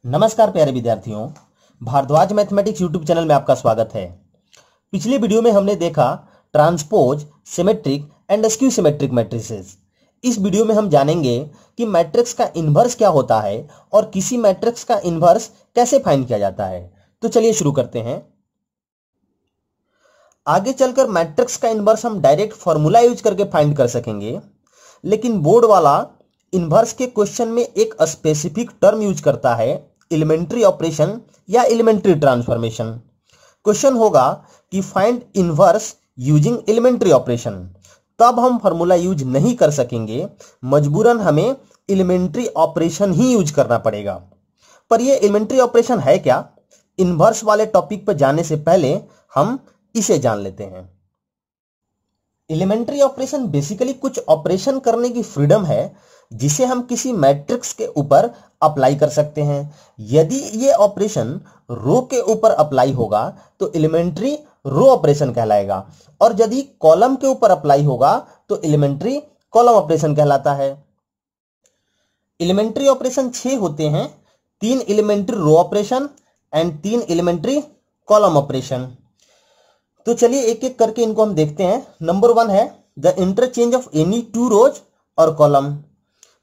नमस्कार प्यारे विद्यार्थियों, भारद्वाज मैथमेटिक्स यूट्यूब चैनल में आपका स्वागत है। पिछले वीडियो में हमने देखा transpose, symmetric and skew symmetric matrices. इस वीडियो में हम जानेंगे कि मैट्रिक्स का इन्वर्स क्या होता है और किसी मैट्रिक्स का इन्वर्स कैसे फाइंड किया जाता है। तो चलिए शुरू करते हैं। आगे चलकर मैट्रिक्स का इन्वर्स हम डायरेक्ट फॉर्मूला यूज करके फाइंड कर सकेंगे, लेकिन बोर्ड वाला इन्वर्स के क्वेश्चन में एक स्पेसिफिक टर्म यूज करता है, एलिमेंट्री ऑपरेशन या एलिमेंट्री ट्रांसफॉर्मेशन। क्वेश्चन होगा कि find inverse using elementary operation, तब हम फॉर्मूला यूज नहीं कर सकेंगे, मजबूरन हमें एलिमेंट्री ऑपरेशन ही यूज करना पड़ेगा। पर यह एलिमेंट्री ऑपरेशन है क्या, इन्वर्स वाले टॉपिक पर जाने से पहले हम इसे जान लेते हैं। एलिमेंट्री ऑपरेशन बेसिकली कुछ ऑपरेशन करने की फ्रीडम है जिसे हम किसी मैट्रिक्स के ऊपर अप्लाई कर सकते हैं। यदि ये ऑपरेशन रो के ऊपर अप्लाई होगा तो एलिमेंट्री रो ऑपरेशन कहलाएगा, और यदि कॉलम के ऊपर अप्लाई होगा तो एलिमेंट्री कॉलम ऑपरेशन कहलाता है। एलिमेंट्री ऑपरेशन 6 होते हैं, 3 elementary row operation and 3 elementary column operation. तो चलिए एक एक करके इनको हम देखते हैं। नंबर 1 है द इंटरचेंज ऑफ एनी 2 रोज और कॉलम।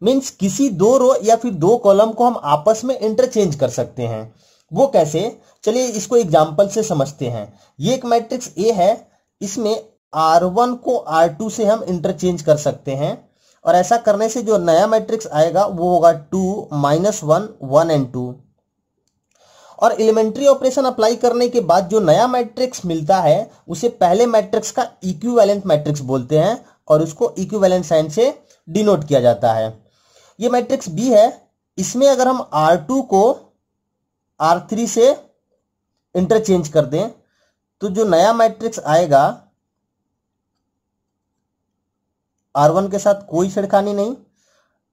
मीन्स किसी 2 रो या फिर 2 कॉलम को हम आपस में इंटरचेंज कर सकते हैं। वो कैसे, चलिए इसको एग्जांपल से समझते हैं। ये एक मैट्रिक्स ए है, इसमें R1 को R2 से हम इंटरचेंज कर सकते हैं, और ऐसा करने से जो नया मैट्रिक्स आएगा वो होगा 2 -1 1 एंड 2। और एलिमेंट्री ऑपरेशन अप्लाई करने के बाद जो नया मैट्रिक्स मिलता है उसे पहले मैट्रिक्स का इक्विवेलेंट मैट्रिक्स बोलते हैं, और उसको इक्विवेलेंट साइन से डिनोट किया जाता है। ये मैट्रिक्स बी है, इसमें अगर हम R2 को R3 से इंटरचेंज कर दें तो जो नया मैट्रिक्स आएगा R1 के साथ कोई छेड़खानी नहीं,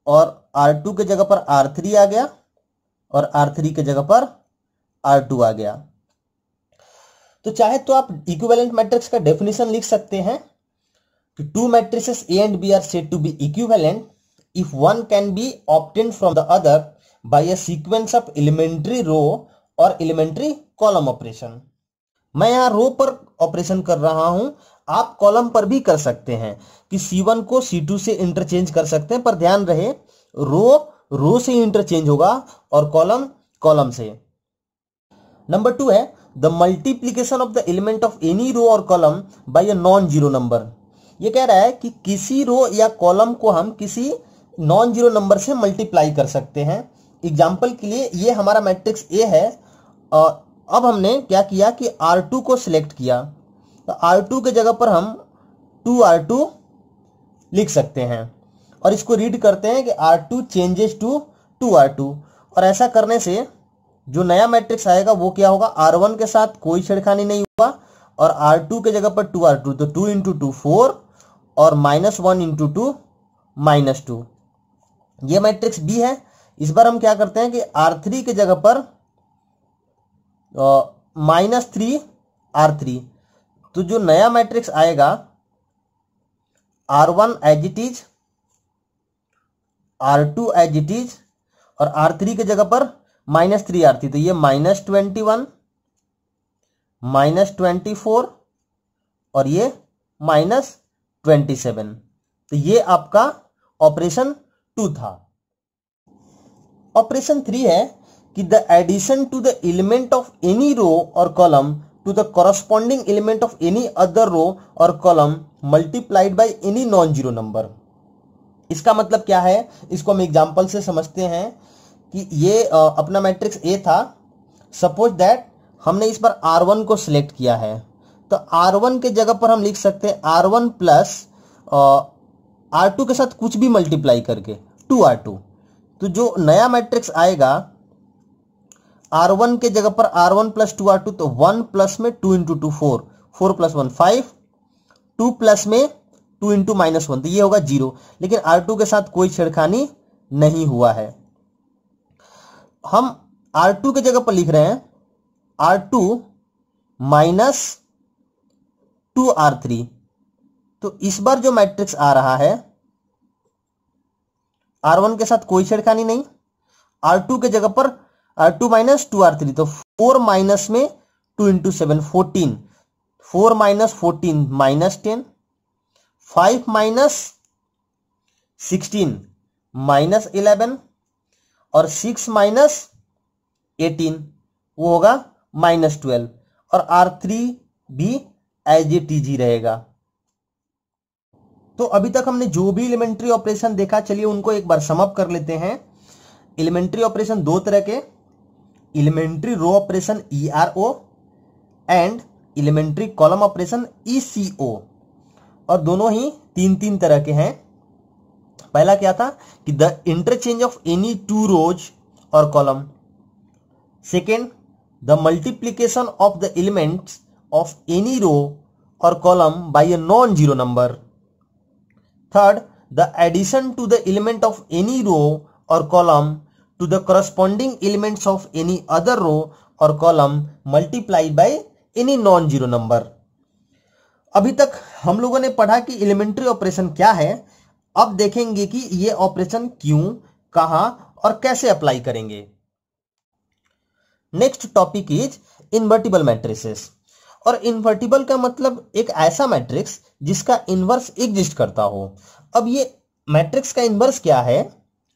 और R2 के जगह पर R3 आ गया और R3 के जगह पर R2 आ गया। तो चाहे तो आप इक्विवेलेंट मैट्रिक्स का डेफिनेशन लिख सकते हैं कि 2 matrices A and B are said to be equivalent if one can be obtained from the other by a sequence of elementary row और elementary column operation। मैं यहाँ रो पर ऑपरेशन कर रहा हूं, आप कॉलम पर भी कर सकते हैं कि C1 को C2 से इंटरचेंज कर सकते हैं, पर ध्यान रहे रो से इंटरचेंज होगा और कॉलम कॉलम से। नंबर 2 है the multiplication of the element of any row और column by a non zero number. ये कह रहा है कि किसी रो या कॉलम को हम किसी नॉन जीरो नंबर से मल्टीप्लाई कर सकते हैं। एग्जाम्पल के लिए ये हमारा मैट्रिक्स ए है, और अब हमने क्या किया कि R2 को सिलेक्ट किया, तो R2 के जगह पर हम 2R2 लिख सकते हैं, और इसको रीड करते हैं कि R2 चेंजेस टू 2R2, और ऐसा करने से जो नया मैट्रिक्स आएगा वो क्या होगा, R1 के साथ कोई छेड़खानी नहीं हुआ, और R2 के जगह पर 2R2, तो 2 × 2 4, और -1 × 2 -2। ये मैट्रिक्स बी है। इस बार हम क्या करते हैं कि R3 के जगह पर -3 R3, तो जो नया मैट्रिक्स आएगा R1 as it is, R2 as it is, और R3 के जगह पर -3 R3, तो ये -21 -24 और ये -27। तो ये आपका ऑपरेशन 2 था। ऑपरेशन 3 है कि the addition to the element of any row और column to the corresponding element of any other row और column multiplied by any non zero number. इसका मतलब क्या है, इसको हम एग्जांपल से समझते हैं कि ये अपना मैट्रिक्स ए था। सपोज दैट हमने इस पर R1 को सिलेक्ट किया है, तो R1 के जगह पर हम लिख सकते हैं R1 प्लस R2 के साथ कुछ भी मल्टीप्लाई करके 2R2। तो जो नया मैट्रिक्स आएगा R1 के जगह पर R1 प्लस 2R2, तो 1 प्लस में 2 × 2 4, 4 + 1 5, 2 प्लस में 2 × -1, तो ये होगा 0, लेकिन R2 के साथ कोई छेड़खानी नहीं हुआ है। हम R2 के जगह पर लिख रहे हैं R2 -2R3, तो इस बार जो मैट्रिक्स आ रहा है R1 के साथ कोई छेड़खानी नहीं, R2 के जगह पर R2 माइनस 2R3, तो 4 माइनस में 2 into 7 14, 4 minus 14 minus 10, 5 minus 16 minus 11 और 6 माइनस 18 वो होगा माइनस 12 और R3 भी एज ए टी जी रहेगा। तो अभी तक हमने जो भी एलिमेंट्री ऑपरेशन देखा, चलिए उनको एक बार सम अप कर लेते हैं। एलिमेंट्री ऑपरेशन दो तरह के, elementary row operation ERO and elementary column operation ECO, और दोनों ही तीन तीन तरह के हैं। पहला क्या था कि the interchange of any two rows और column. Second, the multiplication of the elements of any row और column by a non zero number. Third, the addition to the element of any row or column to the corresponding elements of any other row or column multiplied by any non-zero number। अभी तक हम लोगों ने पढ़ा कि elementary operation क्या है। अब देखेंगे कि ये ऑपरेशन क्यों, कहां और कैसे अप्लाई करेंगे। Next topic is invertible matrices. और इन्वर्टिबल का मतलब एक ऐसा मैट्रिक्स जिसका इनवर्स एग्जिस्ट करता हो। अब ये मैट्रिक्स का इनवर्स क्या है,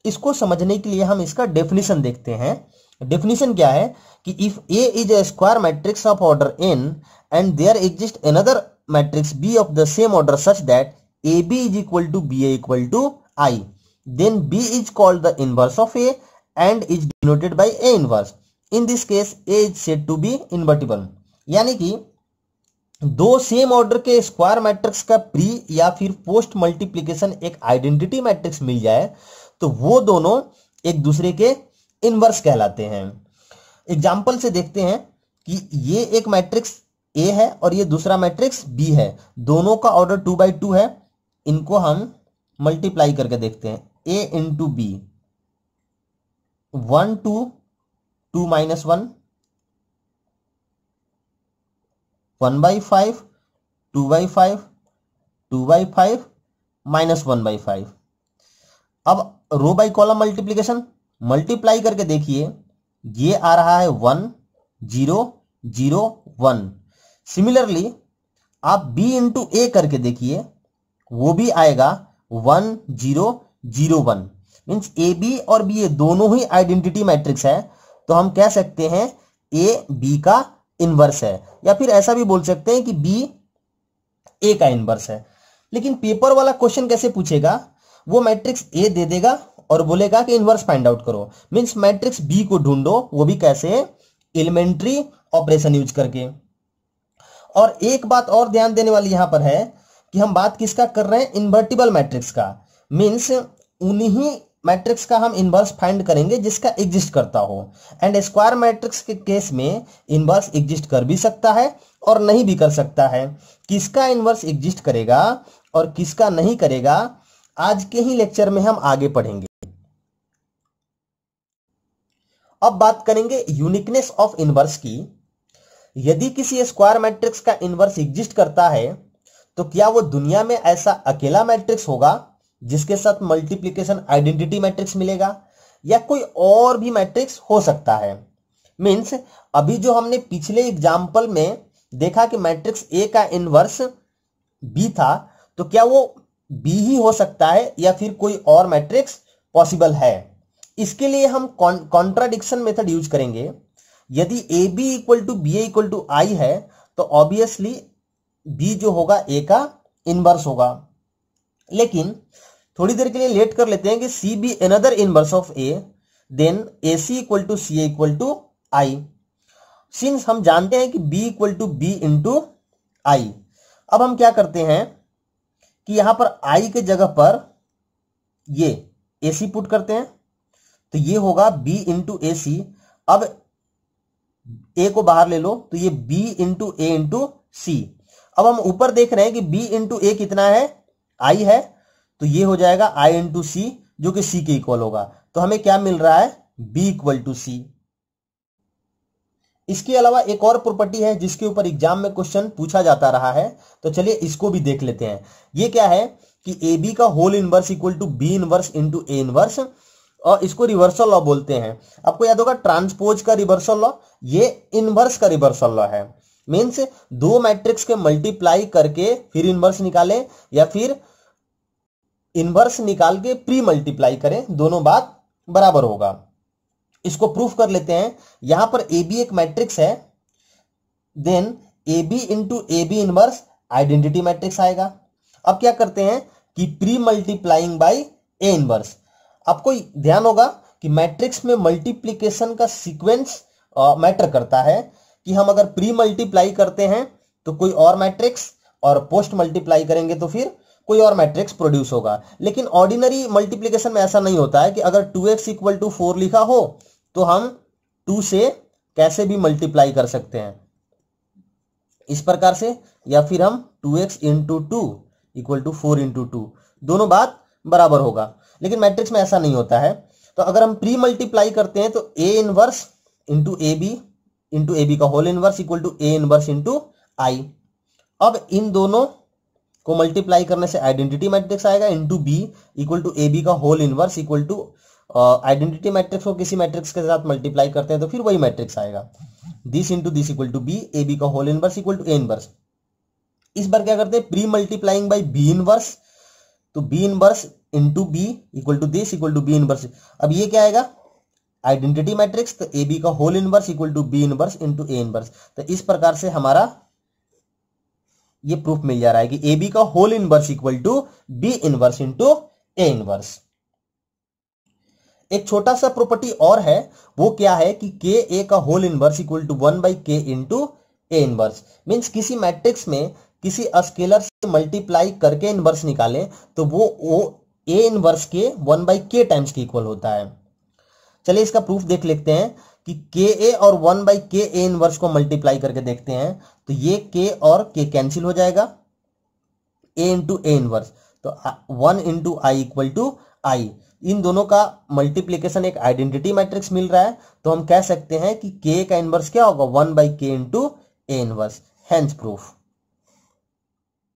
इसको समझने के लिए हम इसका डेफिनेशन देखते हैं। डेफिनेशन क्या है कि if A is a square matrix of order n and there exist another matrix b of the same order such that ab is equal to ba equal to i, then b is called the inverse of a and is denoted by a inverse. In this case a is said to be invertible. यानी कि दो same order के square matrix का pre या फिर post multiplication एक identity matrix मिल जाए तो वो दोनों एक दूसरे के इनवर्स कहलाते हैं। एग्जांपल से देखते हैं कि ये एक मैट्रिक्स ए है और ये दूसरा मैट्रिक्स बी है, दोनों का ऑर्डर 2x2 है। इनको हम मल्टीप्लाई करके देखते हैं। ए इंटू बी, 1 2 2 माइनस 1, 1/5, 2/5, 2/5 माइनस 1/5। अब रो बाई कॉलम मल्टीप्लीकेशन, मल्टीप्लाई करके देखिए, ये आ रहा है 1 0 0 1। सिमिलरली आप b इंटू ए करके देखिए, वो भी आएगा 1 0 0 1। मीन्स ए बी और बी ए दोनों ही आइडेंटिटी मैट्रिक्स है, तो हम कह सकते हैं ए बी का इनवर्स है, या फिर ऐसा भी बोल सकते हैं कि बी ए का इनवर्स है। लेकिन पेपर वाला क्वेश्चन कैसे पूछेगा, वो मैट्रिक्स ए दे देगा और बोलेगा कि इनवर्स फाइंड आउट करो। मींस मैट्रिक्स बी को ढूंढो, वो भी कैसे, एलिमेंट्री ऑपरेशन यूज करके। और एक बात और ध्यान देने वाली यहां पर है कि हम बात किसका कर रहे हैं, इन्वर्टिबल मैट्रिक्स का। मींस उन्हीं मैट्रिक्स का हम इनवर्स फाइंड करेंगे जिसका एग्जिस्ट करता हो। एंड स्क्वायर मैट्रिक्स के केस में इनवर्स एग्जिस्ट कर भी सकता है और नहीं भी कर सकता है। किसका इनवर्स एग्जिस्ट करेगा और किसका नहीं करेगा, आज के ही लेक्चर में हम आगे पढ़ेंगे। अब बात करेंगे यूनिकनेस ऑफ इनवर्स की। यदि किसी स्क्वायर मैट्रिक्स का इनवर्स एग्जिस्ट करता है तो क्या वो दुनिया में ऐसा अकेला मैट्रिक्स होगा जिसके साथ मल्टीप्लिकेशन आइडेंटिटी मैट्रिक्स मिलेगा, या कोई और भी मैट्रिक्स हो सकता है। मींस अभी जो हमने पिछले एग्जाम्पल में देखा कि मैट्रिक्स ए का इनवर्स बी था, तो क्या वो बी ही हो सकता है या फिर कोई और मैट्रिक्स पॉसिबल है। इसके लिए हम कॉन्ट्राडिक्शन मेथड यूज करेंगे। यदि A B equal to B A equal to I है तो ऑब्वियसली बी जो होगा ए का इनवर्स होगा। लेकिन थोड़ी देर के लिए लेट कर लेते हैं कि C be another inverse of A, then A C equal to C A equal to I. Since हम जानते हैं कि B equal to B into I, अब हम क्या करते हैं कि यहां पर आई के जगह पर ये ए सी पुट करते हैं, तो ये होगा बी इंटू ए सी। अब ए को बाहर ले लो तो ये बी इंटू ए इंटू सी। अब हम ऊपर देख रहे हैं कि बी इंटू ए कितना है, आई है, तो ये हो जाएगा आई इंटू सी जो कि सी के इक्वल होगा। तो हमें क्या मिल रहा है, बी इक्वल टू सी। इसके अलावा एक और प्रॉपर्टी है जिसके ऊपर एग्जाम में क्वेश्चन पूछा जाता रहा है, तो चलिए इसको भी देख लेते हैं। ये क्या है कि ए बी का whole inverse equal to B inverse into A inverse. और इसको रिवर्सल लॉ बोलते हैं। आपको याद होगा ट्रांसपोज का रिवर्सल लॉ, ये इनवर्स का रिवर्सल लॉ है। मीन्स दो मैट्रिक्स के मल्टीप्लाई करके फिर इनवर्स निकालें या फिर इनवर्स निकाल के प्री मल्टीप्लाई करें, दोनों बात बराबर होगा। इसको प्रूफ कर लेते हैं। यहां पर ए बी एक मैट्रिक्स है, then A B into A B inverse identity matrix आएगा। अब क्या करते हैं कि pre multiplying by A inverse. आपको ध्यान होगा कि मैट्रिक्स में मल्टीप्लीकेशन का सीक्वेंस मैटर करता है, कि हम अगर प्री मल्टीप्लाई करते हैं तो कोई और मैट्रिक्स और पोस्ट मल्टीप्लाई करेंगे तो फिर कोई और मैट्रिक्स प्रोड्यूस होगा। लेकिन ऑर्डिनरी मल्टीप्लिकेशन में ऐसा नहीं होता है कि अगर 2x इक्वल टू 4 लिखा हो तो हम 2 से कैसे भी मल्टीप्लाई कर सकते हैं इस प्रकार से, या फिर हम 2x into 2 equal to 4 into 2, दोनों बात बराबर होगा। लेकिन मैट्रिक्स में ऐसा नहीं होता है। तो अगर हम प्री मल्टीप्लाई करते हैं तो A inverse into A B का whole inverse equal to A inverse into I. अब इन दोनों को मल्टीप्लाई करने से आइडेंटिटी मैट्रिक्स आएगा, into B equal to A B का whole inverse equal to identity matrix को किसी मैट्रिक्स के साथ मल्टीप्लाई करते हैं तो फिर वही मैट्रिक्स आएगा, this into this equal to B, A B का whole inverse equal to A inverse. इस बार क्या करते हैं, pre multiplying by B inverse, तो B inverse into B equal to this equal to B inverse. अब ये क्या आएगा, आइडेंटिटी मैट्रिक्स, तो ए बी का whole inverse equal to B inverse into A inverse. तो इस प्रकार से हमारा ये प्रूफ मिल जा रहा है कि ए बी का whole inverse equal to B inverse into A inverse. एक छोटा सा प्रॉपर्टी और है, वो क्या है कि के ए का whole inverse equal to 1 by k into A inverse. Means किसी मैट्रिक्स में किसी स्केलर से मल्टीप्लाई करके इनवर्स निकालें तो वो ए इनवर्स के 1 बाई के टाइम्स के इक्वल होता है। चलिए इसका प्रूफ देख लेते हैं कि के ए और 1 बाई के ए इनवर्स को मल्टीप्लाई करके देखते हैं। तो ये के और के कैंसिल हो जाएगा, ए इंटू ए इनवर्स, तो 1 इंटू आई इक्वल टू आई। इन दोनों का मल्टीप्लीकेशन एक आइडेंटिटी मैट्रिक्स मिल रहा है, तो हम कह सकते हैं कि के का इनवर्स क्या होगा, 1 by k into A inverse, hence proof.